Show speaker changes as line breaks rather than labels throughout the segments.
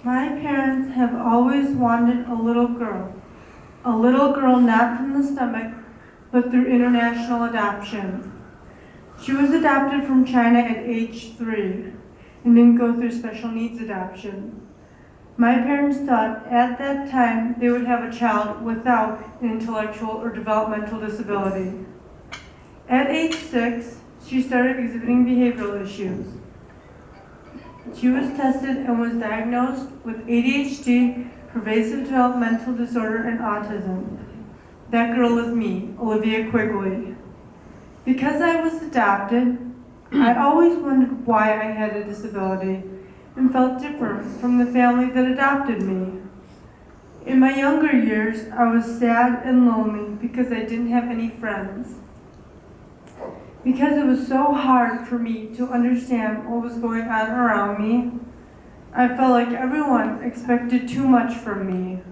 My parents have always wanted a little girl not from the stomach, but through international adoption. She was adopted from China at age 3 and didn't go through special needs adoption. My parents thought at that time they would have a child without an intellectual or developmental disability. At age 6, she started exhibiting behavioral issues. She was tested and was diagnosed with ADHD, pervasive developmental disorder, and autism. That girl is me, Olivia Quigley. Because I was adopted, I always wondered why I had a disability and felt different from the family that adopted me. In my younger years, I was sad and lonely because I didn't have any friends. Because it was so hard for me to understand what was going on around me, I felt like everyone expected too much from me.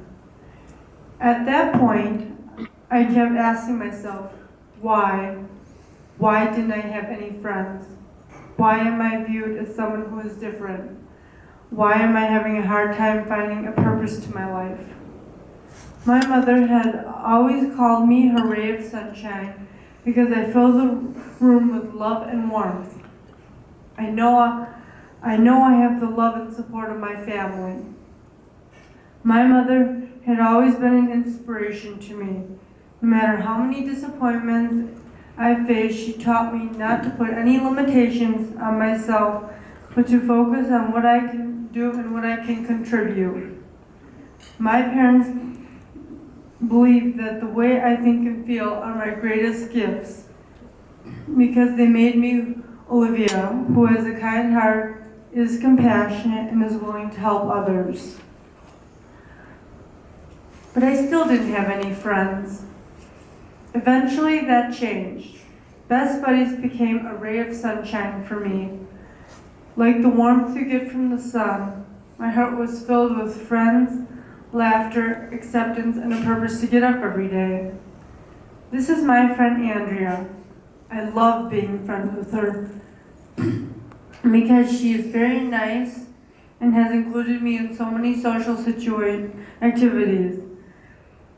At that point, I kept asking myself, why? Why didn't I have any friends? Why am I viewed as someone who is different? Why am I having a hard time finding a purpose to my life? My mother had always called me her ray of sunshine because I fill the room with love and warmth. I know I have the love and support of my family. My mother had always been an inspiration to me. No matter how many disappointments I faced, she taught me not to put any limitations on myself, but to focus on what I can do and what I can contribute. My parents believe that the way I think and feel are my greatest gifts because they made me Olivia, who has a kind heart, is compassionate, and is willing to help others. But I still didn't have any friends. Eventually that changed. Best buddies became a ray of sunshine for me. Like the warmth you get from the sun, my heart was filled with friends, laughter, acceptance, and a purpose to get up every day. This is my friend Andrea. I love being friends with her because she is very nice and has included me in so many social activities.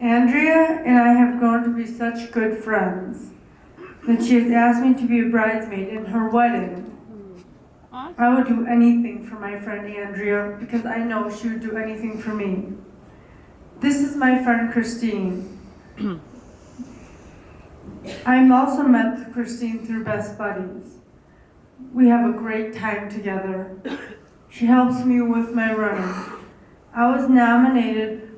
Andrea and I have grown to be such good friends that she has asked me to be a bridesmaid in her wedding. I would do anything for my friend Andrea because I know she would do anything for me. This is my friend Christine. I also met Christine through Best Buddies. We have a great time together. She helps me with my running. I was nominated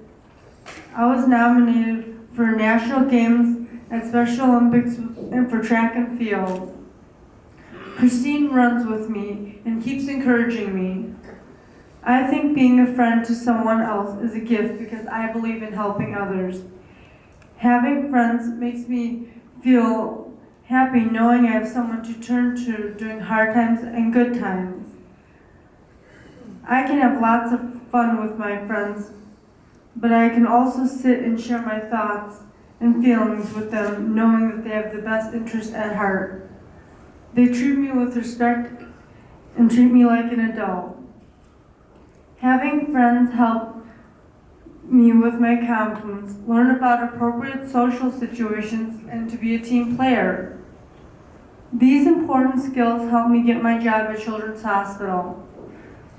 for national games at Special Olympics and for track and field. Christine runs with me and keeps encouraging me. I think being a friend to someone else is a gift because I believe in helping others. Having friends makes me feel happy knowing I have someone to turn to during hard times and good times. I can have lots of fun with my friends, but I can also sit and share my thoughts and feelings with them knowing that they have the best interest at heart. They treat me with respect and treat me like an adult. Having friends help me with my confidence, learn about appropriate social situations, and to be a team player. These important skills help me get my job at Children's Hospital.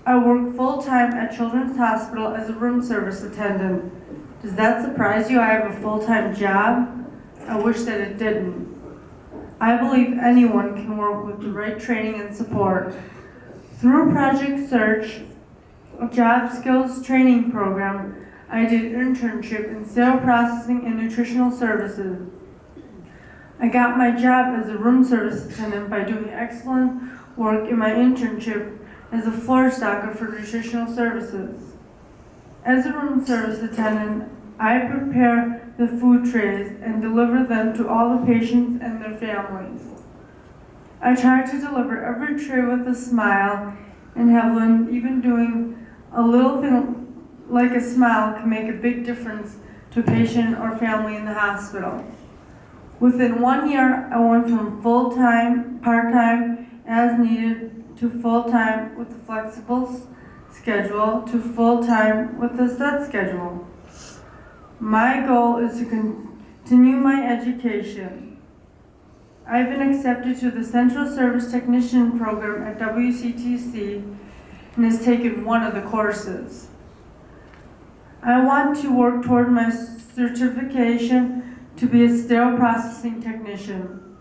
I work full-time at Children's Hospital as a room service attendant. Does that surprise you? I have a full-time job? I wish that it didn't. I believe anyone can work with the right training and support. Through Project Search, a job skills training program, I did an internship in sterile processing and nutritional services. I got my job as a room service attendant by doing excellent work in my internship as a floor stocker for nutritional services. As a room service attendant, I prepare the food trays and deliver them to all the patients and their families. I try to deliver every tray with a smile and have learned even doing a little thing like a smile can make a big difference to a patient or family in the hospital. Within 1 year, I went from full-time, part-time, as needed, to full-time with a flexible schedule to full-time with a set schedule. My goal is to continue my education. I've been accepted to the Central Service Technician program at WCTC and has taken one of the courses. I want to work toward my certification to be a sterile processing technician.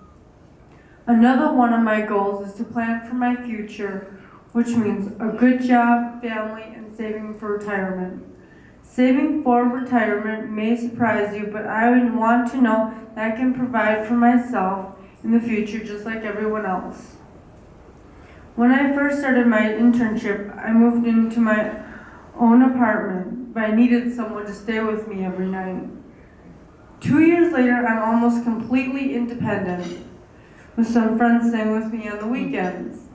Another one of my goals is to plan for my future, which means a good job, family, and saving for retirement. Saving for retirement may surprise you, but I would want to know that I can provide for myself in the future just like everyone else. When I first started my internship, I moved into my own apartment, but I needed someone to stay with me every night. 2 years later, I'm almost completely independent, with some friends staying with me on the weekends.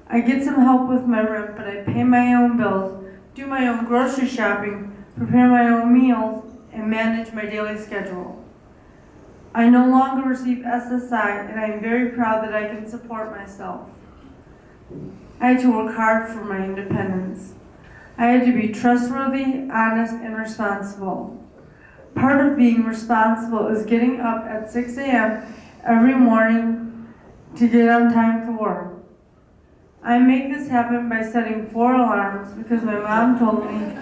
I get some help with my rent, but I pay my own bills, do my own grocery shopping, prepare my own meals, and manage my daily schedule. I no longer receive SSI, and I am very proud that I can support myself. I had to work hard for my independence. I had to be trustworthy, honest, and responsible. Part of being responsible is getting up at 6 a.m. every morning to get on time for work. I make this happen by setting 4 alarms because my mom told me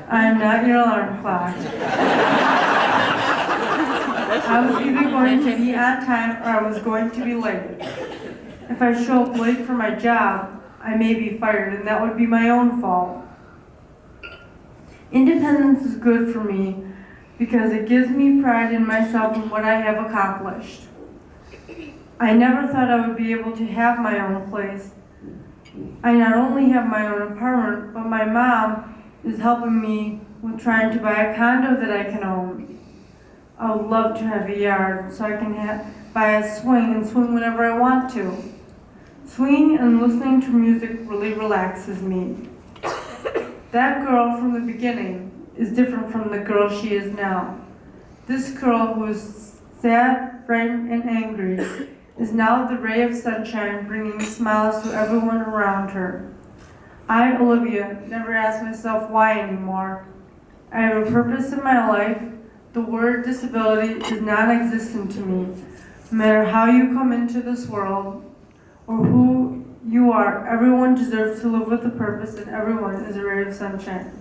I'm not your alarm clock. I was either going to be on time or I was going to be late. If I show up late for my job, I may be fired, and that would be my own fault. Independence is good for me because it gives me pride in myself and what I have accomplished. I never thought I would be able to have my own place. I not only have my own apartment, but my mom is helping me with trying to buy a condo that I can own. I would love to have a yard so I can buy a swing and swing whenever I want to. Swinging and listening to music really relaxes me. That girl from the beginning is different from the girl she is now. This girl who is sad, frightened, and angry is now the ray of sunshine bringing smiles to everyone around her. I, Olivia, never ask myself why anymore. I have a purpose in my life. The word disability is non-existent to me. No matter how you come into this world or who you are, everyone deserves to live with a purpose and everyone is a ray of sunshine.